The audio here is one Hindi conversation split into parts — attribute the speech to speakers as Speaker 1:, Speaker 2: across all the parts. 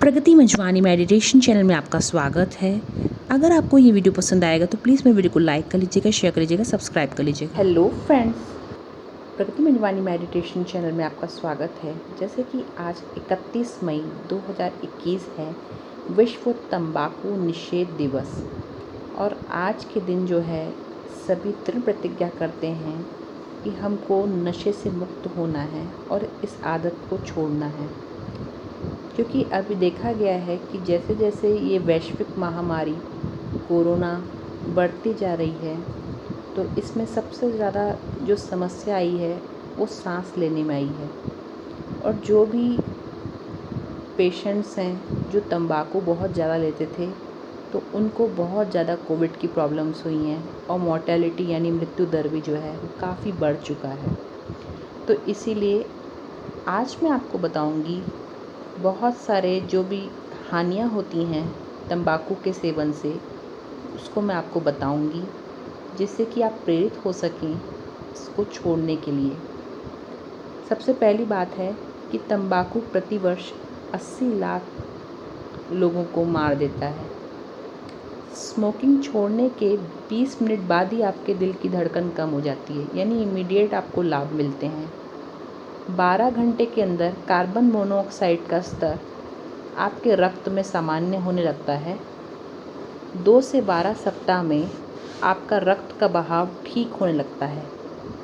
Speaker 1: प्रगति मंजवानी मेडिटेशन चैनल में आपका स्वागत है। अगर आपको ये वीडियो पसंद आएगा तो प्लीज़ मेरे वीडियो को लाइक कर लीजिएगा, शेयर कर लीजिएगा, सब्सक्राइब कर लीजिएगा। हेलो फ्रेंड्स, प्रगति मंजवानी मेडिटेशन चैनल में आपका स्वागत है। जैसे कि आज 31 मई 2021 है विश्व तंबाकू निषेध दिवस, और आज के दिन जो है सभी दृढ़ प्रतिज्ञा करते हैं कि हमको नशे से मुक्त होना है और इस आदत को छोड़ना है। क्योंकि अभी देखा गया है कि जैसे जैसे ये वैश्विक महामारी कोरोना बढ़ती जा रही है, तो इसमें सबसे ज़्यादा जो समस्या आई है वो सांस लेने में आई है। और जो भी पेशेंट्स हैं जो तंबाकू बहुत ज़्यादा लेते थे, तो उनको बहुत ज़्यादा कोविड की प्रॉब्लम्स हुई हैं, और मोर्टेलिटी यानी मृत्यु दर भी जो है वो काफ़ी बढ़ चुका है। तो इसीलिए आज मैं आपको बताऊंगी बहुत सारे जो भी हानियाँ होती हैं तंबाकू के सेवन से, उसको मैं आपको बताऊंगी, जिससे कि आप प्रेरित हो सकें इसको छोड़ने के लिए। सबसे पहली बात है कि तंबाकू प्रतिवर्ष 80 लाख लोगों को मार देता है। स्मोकिंग छोड़ने के 20 मिनट बाद ही आपके दिल की धड़कन कम हो जाती है, यानी इमीडिएट आपको लाभ मिलते हैं। 12 घंटे के अंदर कार्बन मोनोऑक्साइड का स्तर आपके रक्त में सामान्य होने लगता है। 2 से 12 सप्ताह में आपका रक्त का बहाव ठीक होने लगता है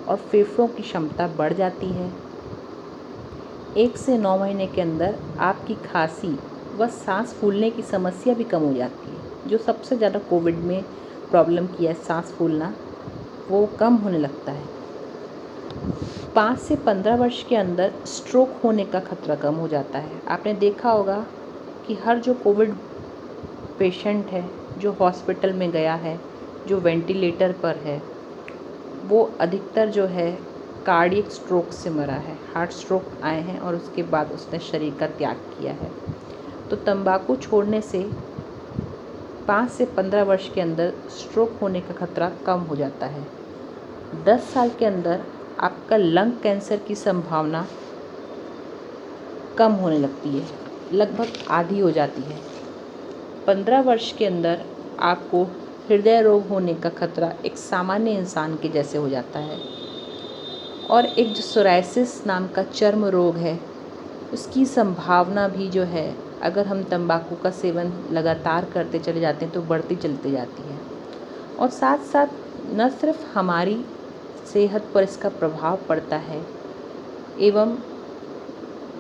Speaker 1: और फेफड़ों की क्षमता बढ़ जाती है। 1 से 9 महीने के अंदर आपकी खांसी व सांस फूलने की समस्या भी कम हो जाती है। जो सबसे ज़्यादा कोविड में प्रॉब्लम किया है, सांस फूलना, वो कम होने लगता है। 5 से 15 वर्ष के अंदर स्ट्रोक होने का खतरा कम हो जाता है। आपने देखा होगा कि हर जो कोविड पेशेंट है जो हॉस्पिटल में गया है, जो वेंटिलेटर पर है, वो अधिकतर जो है कार्डियक स्ट्रोक से मरा है। हार्ट स्ट्रोक आए हैं और उसके बाद उसने शरीर का त्याग किया है। तो तंबाकू छोड़ने से 5 से 15 वर्ष के अंदर स्ट्रोक होने का खतरा कम हो जाता है। 10 साल के अंदर आपका लंग कैंसर की संभावना कम होने लगती है, लगभग आधी हो जाती है। 15 वर्ष के अंदर आपको हृदय रोग होने का खतरा एक सामान्य इंसान के जैसे हो जाता है। और एक जो सोराइसिस नाम का चर्म रोग है, उसकी संभावना भी जो है, अगर हम तंबाकू का सेवन लगातार करते चले जाते हैं तो बढ़ती चलती जाती है। और साथ साथ न सिर्फ हमारी सेहत पर इसका प्रभाव पड़ता है, एवं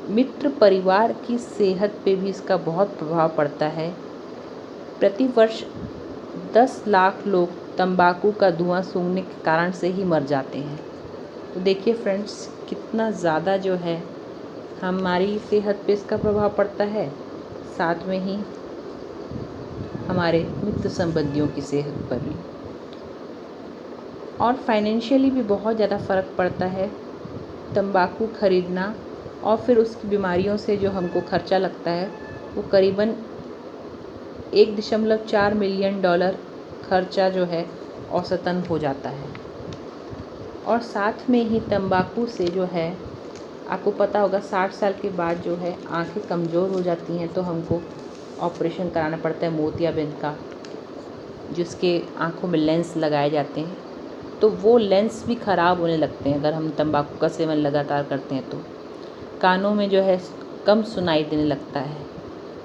Speaker 1: मित्र परिवार की सेहत पे भी इसका बहुत प्रभाव पड़ता है। प्रतिवर्ष 10 लाख लोग तंबाकू का धुआं सूंघने के कारण से ही मर जाते हैं। तो देखिए फ्रेंड्स, कितना ज़्यादा जो है हमारी सेहत पे इसका प्रभाव पड़ता है, साथ में ही हमारे मित्र संबंधियों की सेहत पर भी। और फाइनेंशियली भी बहुत ज़्यादा फ़र्क पड़ता है। तंबाकू खरीदना और फिर उसकी बीमारियों से जो हमको खर्चा लगता है, वो करीबन $1.4 मिलियन खर्चा जो है औसतन हो जाता है। और साथ में ही तंबाकू से जो है, आपको पता होगा 60 साल के बाद जो है आंखें कमज़ोर हो जाती हैं, तो हमको ऑपरेशन कराना पड़ता है मोतियाबिंद का, जिसके आँखों में लेंस लगाए जाते हैं। तो वो लेंस भी ख़राब होने लगते हैं अगर हम तंबाकू का सेवन लगातार करते हैं। तो कानों में जो है कम सुनाई देने लगता है।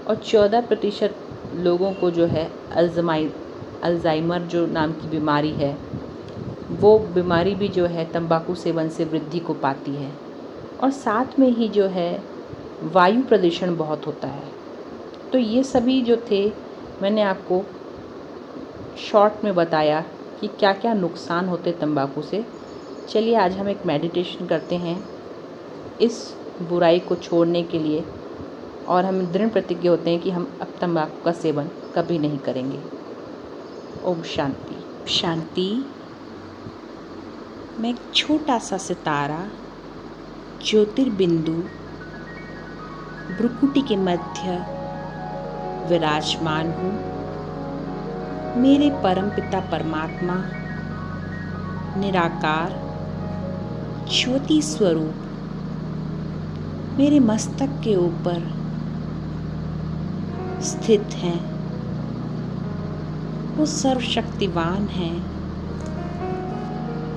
Speaker 1: और 14% लोगों को जो है अल्जाइमर जो नाम की बीमारी है, वो बीमारी भी जो है तंबाकू सेवन से वृद्धि को पाती है। और साथ में ही जो है वायु प्रदूषण बहुत होता है। तो ये सभी जो थे, मैंने आपको शॉर्ट में बताया कि क्या क्या नुकसान होते तंबाकू से। चलिए आज हम एक मेडिटेशन करते हैं इस बुराई को छोड़ने के लिए, और हम दृढ़ प्रतिज्ञ होते हैं कि हम अब तंबाकू का सेवन कभी नहीं करेंगे। ओम शांति शांति। मैं एक छोटा सा सितारा ज्योतिर्बिंदु भ्रुकुटी के मध्य विराजमान हूँ। मेरे परमपिता परमात्मा निराकार ज्योति स्वरूप मेरे मस्तक के ऊपर स्थित हैं। वो सर्वशक्तिवान हैं।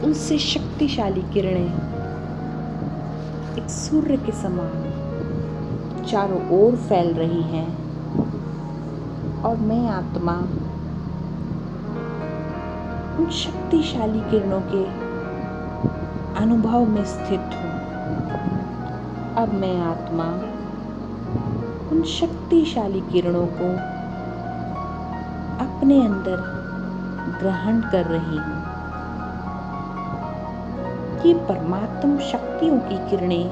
Speaker 1: उनसे शक्तिशाली किरणें एक सूर्य के समान चारों ओर फैल रही हैं और मैं आत्मा उन शक्तिशाली किरणों के अनुभव में स्थित हूँ। अब मैं आत्मा उन शक्तिशाली किरणों को अपने अंदर ग्रहण कर रही हूँ। ये परमात्म शक्तियों की किरणें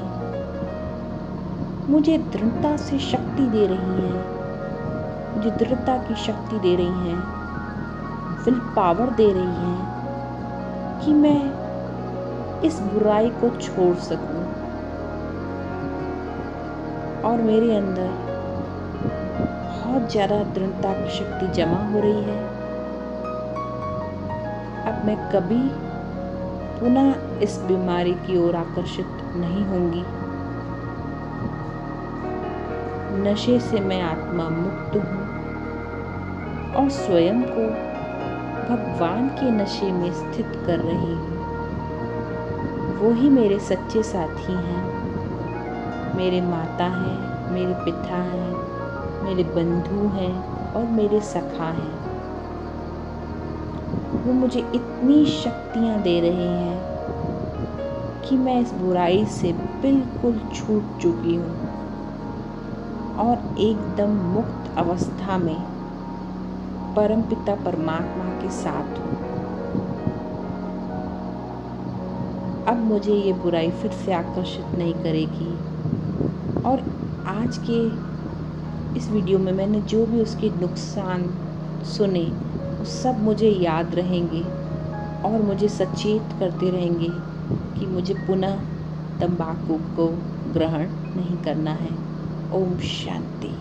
Speaker 1: मुझे दृढ़ता से शक्ति दे रही हैं, मुझे दृढ़ता की शक्ति दे रही हैं, विल पावर दे रही हैं कि मैं इस बुराई को छोड़ सकूं और मेरे अंदर बहुत ज़्यादा दृढ़ता की शक्ति जमा हो रही है। अब मैं कभी पुनः इस बीमारी की ओर आकर्षित नहीं होंगी। नशे से मैं आत्मा मुक्त हूँ और स्वयं को भगवान के नशे में स्थित कर रही हूँ। वो ही मेरे सच्चे साथी हैं, मेरे माता हैं, मेरे पिता हैं, मेरे बंधु हैं और मेरे सखा हैं। वो मुझे इतनी शक्तियाँ दे रहे हैं कि मैं इस बुराई से बिल्कुल छूट चुकी हूँ और एकदम मुक्त अवस्था में परमपिता परमात्मा के साथ हूँ। अब मुझे ये बुराई फिर से आकर्षित नहीं करेगी और आज के इस वीडियो में मैंने जो भी उसके नुकसान सुने वो सब मुझे याद रहेंगे और मुझे सचेत करते रहेंगे कि मुझे पुनः तंबाकू को ग्रहण नहीं करना है। ओम शांति।